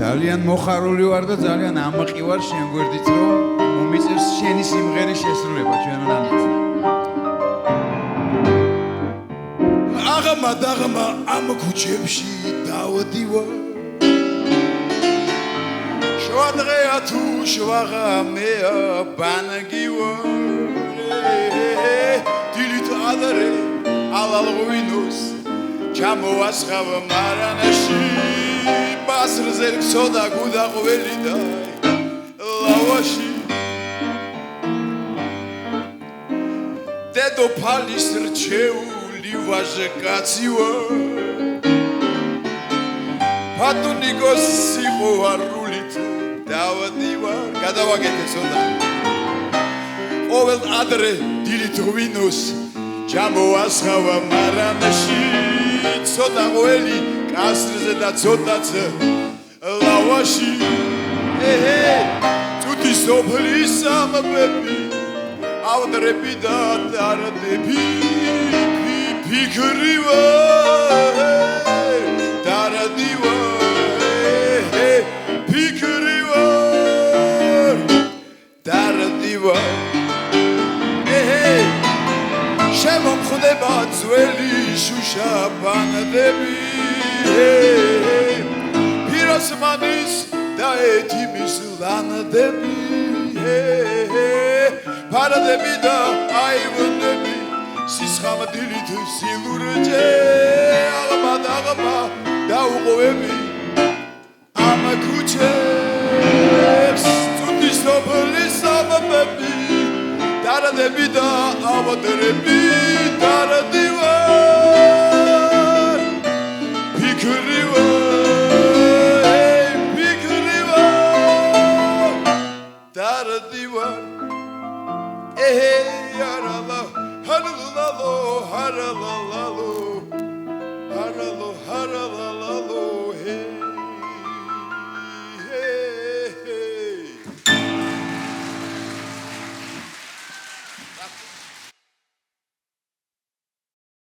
ძალიან მოხარული ვარ და ძალიან ამყი ვარ შენ გვერდით რომ მომიწევს შენი სიმღერის შესრულება ჩვენამდე. აღმა ამ ქუჩებში დავდივარ შუადღეა თუ შვაღამეა ბანგივარ დილით ადრე ალალღვინოს ჩამოასხავ მარანაში ბაზრზე ხსოდა გუდაყველი და ლავაში დედოფალის რჩეული ვაჟე კაცი ვარ პატუნიკოს სიყვარულით დავდივარ გადავაკეთე ცოტა ყოველ ადრე დილით ღვინოს ჩამოასხავ მარანაში ცოტა ყველი კასრზე და ცოტაც ლავაში თუთი სოფლის ამბები ავდრები და დარდები ფიქრი ვარ დარდი ვარ ფიქრი ვარ დარდი ვარ შემომხვდება ძველი შუშა ბანდები პიროსმანის და ეთიმის ლანდები ფარადები და აივნები სისხამდილით სილურჯე აღმა დაუყვები ამ ქუჩებს თუთი სოფლის ამბები დარდები და ავდრები დარდი ვარ ფიქრი ვარ დარდი ვარ არალა ჰარალალო ჰარალალო